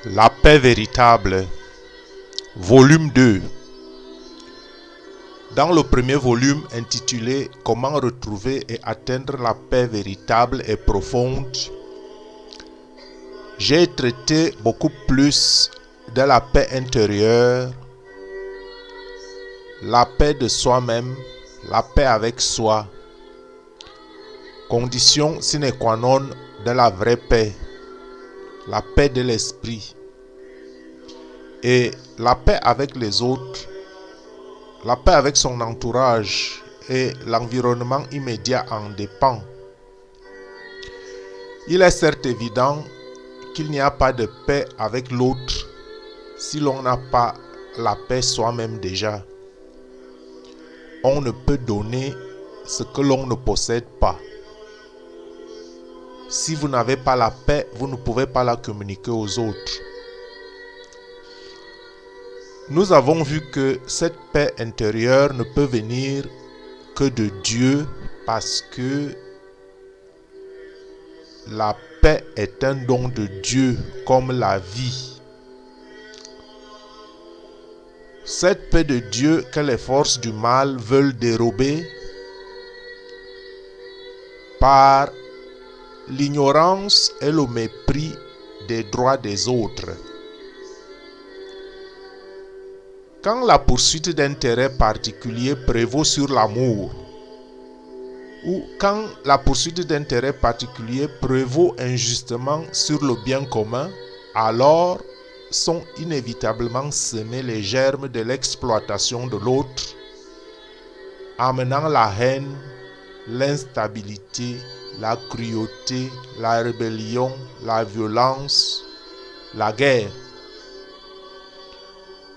La paix véritable, volume 2. Dans le premier volume intitulé « Comment retrouver et atteindre la paix véritable et profonde », j'ai traité beaucoup plus de la paix intérieure, la paix de soi-même, la paix avec soi, condition sine qua non de la vraie paix, la paix de l'esprit. Et la paix avec les autres, la paix avec son entourage et l'environnement immédiat en dépend. Il est certes évident qu'il n'y a pas de paix avec l'autre si l'on n'a pas la paix soi-même déjà. On ne peut donner ce que l'on ne possède pas. Si vous n'avez pas la paix, vous ne pouvez pas la communiquer aux autres. Nous avons vu que cette paix intérieure ne peut venir que de Dieu parce que la paix est un don de Dieu comme la vie. Cette paix de Dieu que les forces du mal veulent dérober par l'ignorance et le mépris des droits des autres. Quand la poursuite d'intérêts particuliers prévaut sur l'amour, ou quand la poursuite d'intérêts particuliers prévaut injustement sur le bien commun, alors sont inévitablement semés les germes de l'exploitation de l'autre, amenant la haine, l'instabilité, la cruauté, la rébellion, la violence, la guerre.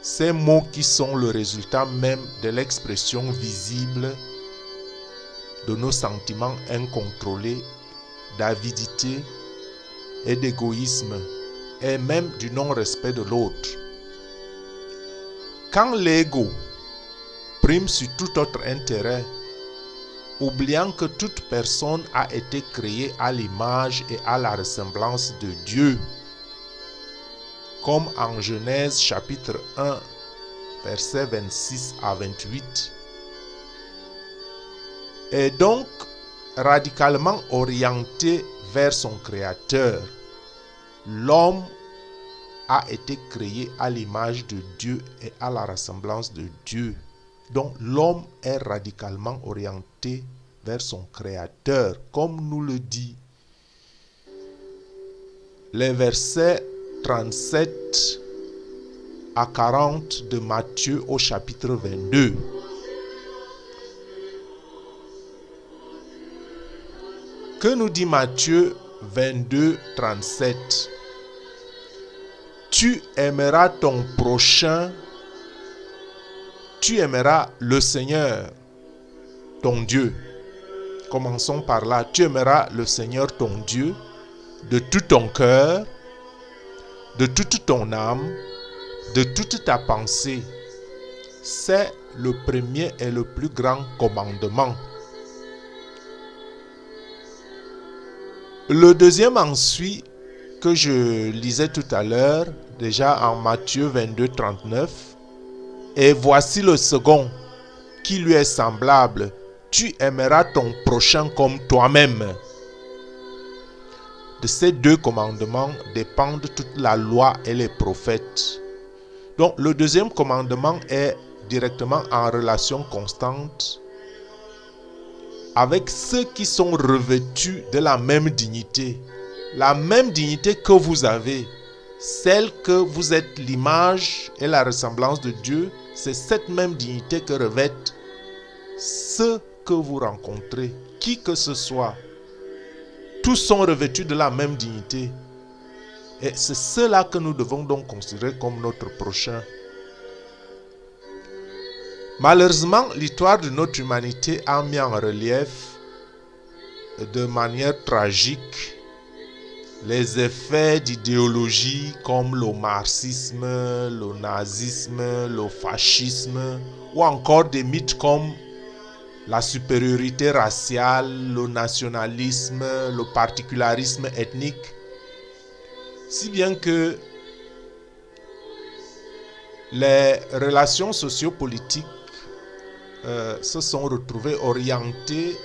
Ces mots qui sont le résultat même de l'expression visible de nos sentiments incontrôlés, d'avidité et d'égoïsme, et même du non-respect de l'autre. Quand l'ego prime sur tout autre intérêt, oubliant que toute personne a été créée à l'image et à la ressemblance de Dieu, comme en Genèse chapitre 1, versets 26 à 28, est donc radicalement orienté vers son Créateur. L'homme a été créé à l'image de Dieu et à la ressemblance de Dieu. Donc l'homme est radicalement orienté vers son Créateur, comme nous le dit les versets 37 à 40 de Matthieu au chapitre 22. Que nous dit Matthieu 22, 37? Tu aimeras ton prochain, tu aimeras le Seigneur, ton Dieu. Commençons par là. Tu aimeras le Seigneur, ton Dieu, de tout ton cœur, de toute ton âme, de toute ta pensée. C'est le premier et le plus grand commandement. Le deuxième ensuite, que je lisais tout à l'heure, déjà en Matthieu 22, 39, et voici le second, qui lui est semblable. Tu aimeras ton prochain comme toi-même. De ces deux commandements dépendent toute la loi et les prophètes. Donc le deuxième commandement est directement en relation constante avec ceux qui sont revêtus de la même dignité. La même dignité que vous avez, celle que vous êtes l'image et la ressemblance de Dieu, c'est cette même dignité que revêtent ceux que vous rencontrez, qui que ce soit. Tous sont revêtus de la même dignité. Et c'est cela que nous devons donc considérer comme notre prochain. Malheureusement, l'histoire de notre humanité a mis en relief de manière tragique les effets d'idéologies comme le marxisme, le nazisme, le fascisme, ou encore des mythes comme la supériorité raciale, le nationalisme, le particularisme ethnique. Si bien que les relations sociopolitiques se sont retrouvées orientées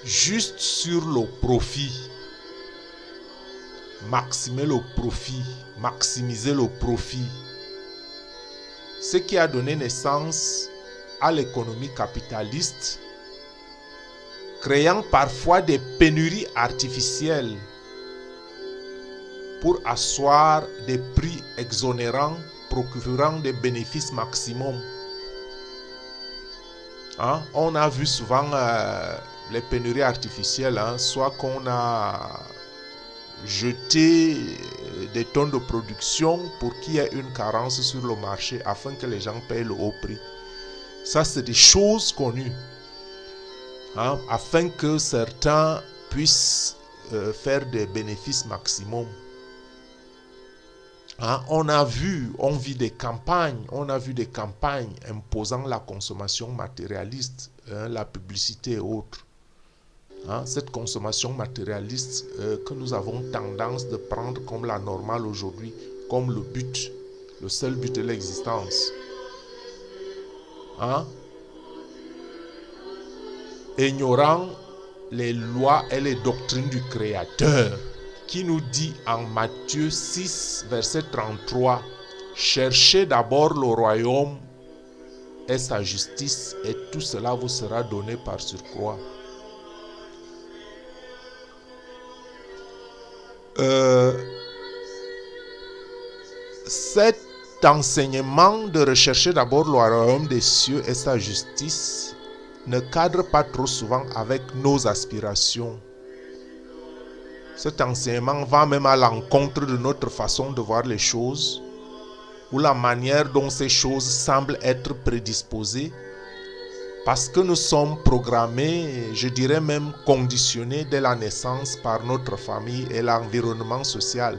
juste sur le profit. Maximiser le profit. Ce qui a donné naissance à l'économie capitaliste, créant parfois des pénuries artificielles pour asseoir des prix exonérants, procurant des bénéfices maximum. On a vu souvent les pénuries artificielles, soit qu'on a jeté des tonnes de production pour qu'il y ait une carence sur le marché afin que les gens payent le haut prix. Ça, c'est des choses connues, afin que certains puissent faire des bénéfices maximum. On vit des campagnes imposant la consommation matérialiste, la publicité et autres. Cette consommation matérialiste que nous avons tendance de prendre comme la normale aujourd'hui, comme le seul but de l'existence. Ignorant les lois et les doctrines du Créateur, qui nous dit en Matthieu 6, verset 33, « Cherchez d'abord le royaume et sa justice, et tout cela vous sera donné par surcroît. » Cet enseignement de rechercher d'abord le royaume des cieux et sa justice ne cadre pas trop souvent avec nos aspirations. Cet enseignement va même à l'encontre de notre façon de voir les choses, ou la manière dont ces choses semblent être prédisposées, parce que nous sommes programmés, je dirais même conditionnés dès la naissance par notre famille et l'environnement social.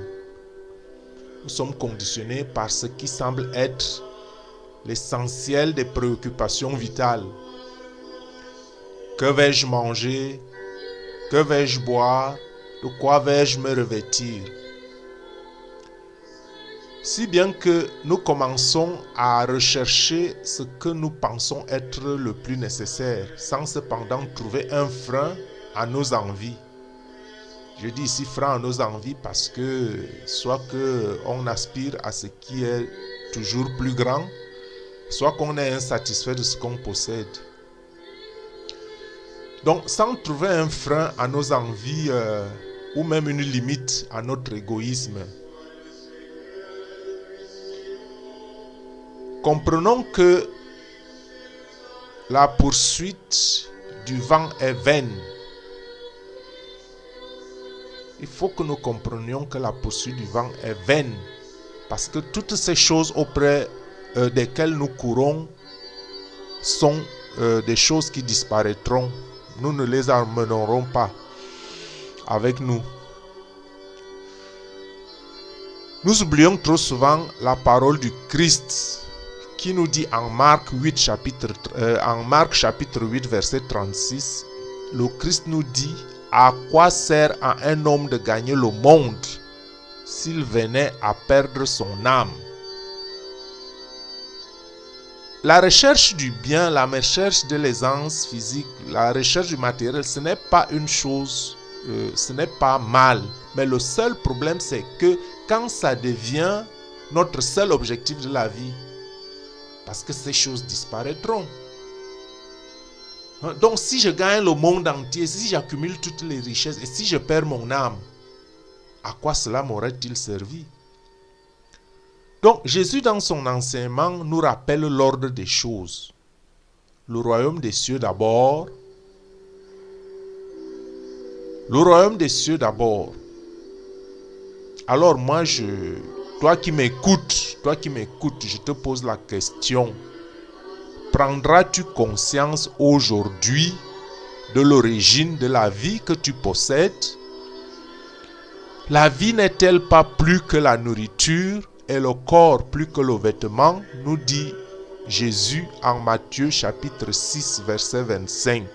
Nous sommes conditionnés par ce qui semble être l'essentiel des préoccupations vitales. Que vais-je manger? Que vais-je boire? De quoi vais-je me revêtir? Si bien que nous commençons à rechercher ce que nous pensons être le plus nécessaire, sans cependant trouver un frein à nos envies. Je dis ici frein à nos envies parce que soit qu'on aspire à ce qui est toujours plus grand, soit qu'on est insatisfait de ce qu'on possède. Donc, sans trouver un frein à nos envies ou même une limite à notre égoïsme, comprenons que la poursuite du vent est vaine. Il faut que nous comprenions que la poursuite du vent est vaine, parce que toutes ces choses auprès desquelles nous courons sont des choses qui disparaîtront. Nous ne les emmènerons pas avec nous. Nous oublions trop souvent la parole du Christ qui nous dit en Marc chapitre 8 verset 36, le Christ nous dit: à quoi sert à un homme de gagner le monde s'il venait à perdre son âme? La recherche du bien, la recherche de l'aisance physique, la recherche du matériel, ce n'est pas une chose, ce n'est pas mal. Mais le seul problème, c'est que quand ça devient notre seul objectif de la vie, parce que ces choses disparaîtront. Donc si je gagne le monde entier, si j'accumule toutes les richesses et si je perds mon âme, à quoi cela m'aurait-il servi? Donc Jésus dans son enseignement nous rappelle l'ordre des choses. Le royaume des cieux d'abord. Le royaume des cieux d'abord. Alors moi, toi qui m'écoutes, je te pose la question. Prendras-tu conscience aujourd'hui de l'origine de la vie que tu possèdes? La vie n'est-elle pas plus que la nourriture et le corps plus que le vêtement, nous dit Jésus en Matthieu chapitre 6 verset 25.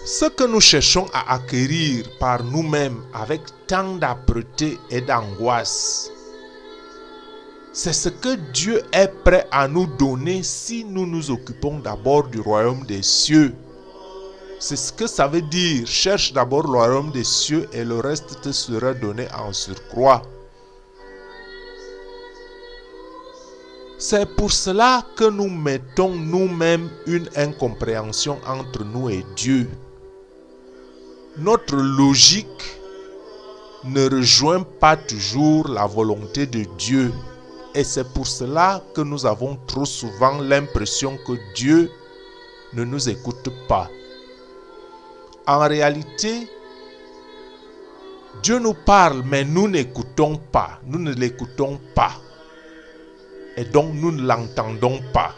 Ce que nous cherchons à acquérir par nous-mêmes avec tant d'âpreté et d'angoisse, c'est ce que Dieu est prêt à nous donner si nous nous occupons d'abord du royaume des cieux. C'est ce que ça veut dire. Cherche d'abord le royaume des cieux et le reste te sera donné en surcroît. C'est pour cela que nous mettons nous-mêmes une incompréhension entre nous et Dieu. Notre logique ne rejoint pas toujours la volonté de Dieu. Et c'est pour cela que nous avons trop souvent l'impression que Dieu ne nous écoute pas. En réalité, Dieu nous parle, mais nous n'écoutons pas. Nous ne l'écoutons pas. Et donc, nous ne l'entendons pas.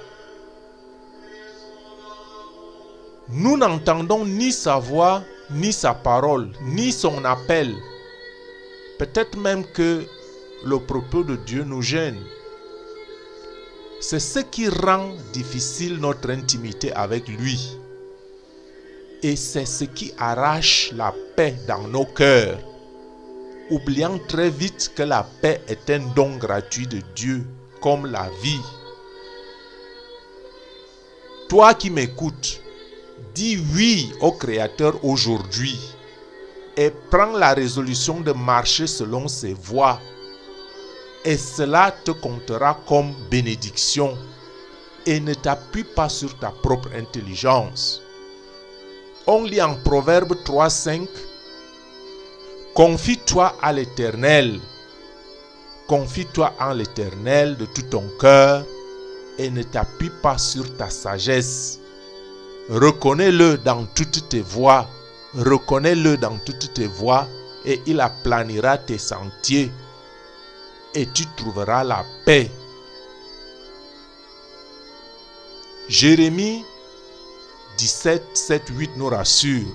Nous n'entendons ni sa voix, ni sa parole, ni son appel. Peut-être même que le propos de Dieu nous gêne. C'est ce qui rend difficile notre intimité avec lui. Et c'est ce qui arrache la paix dans nos cœurs, oubliant très vite que la paix est un don gratuit de Dieu, comme la vie. Toi qui m'écoutes, dis oui au Créateur aujourd'hui et prends la résolution de marcher selon ses voies. Et cela te comptera comme bénédiction. Et ne t'appuie pas sur ta propre intelligence. On lit en Proverbe 3:5. Confie-toi à l'Éternel. Confie-toi en l'Éternel de tout ton cœur et ne t'appuie pas sur ta sagesse. Reconnais-le dans toutes tes voies. Reconnais-le dans toutes tes voies et il aplanira tes sentiers. Et tu trouveras la paix. Jérémie 17, 7, 8 nous rassure.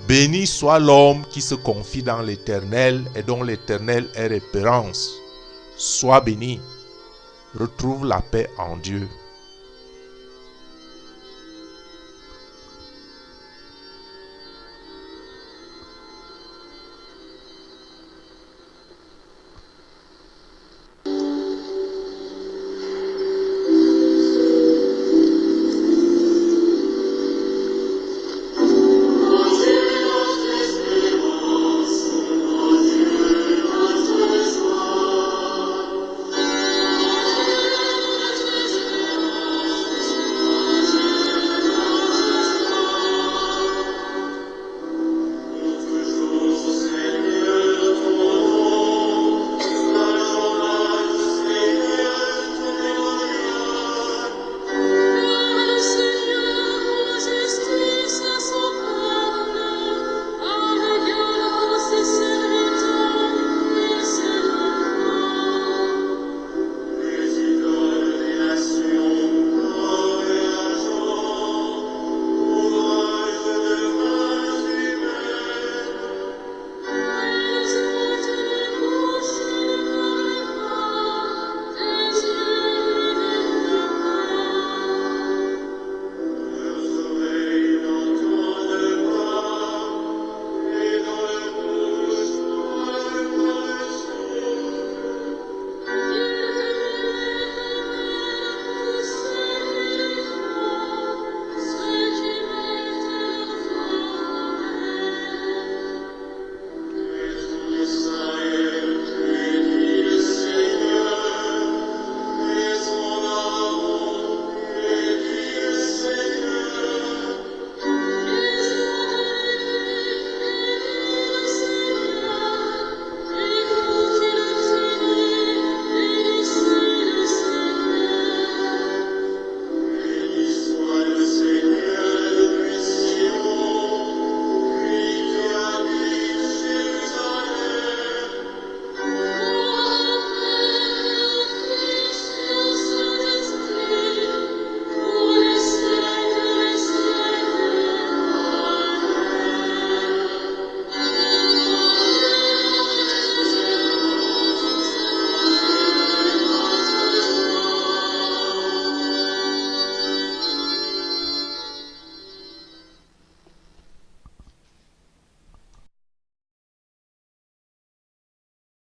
Béni soit l'homme qui se confie dans l'Éternel et dont l'Éternel est référence. Sois béni. Retrouve la paix en Dieu.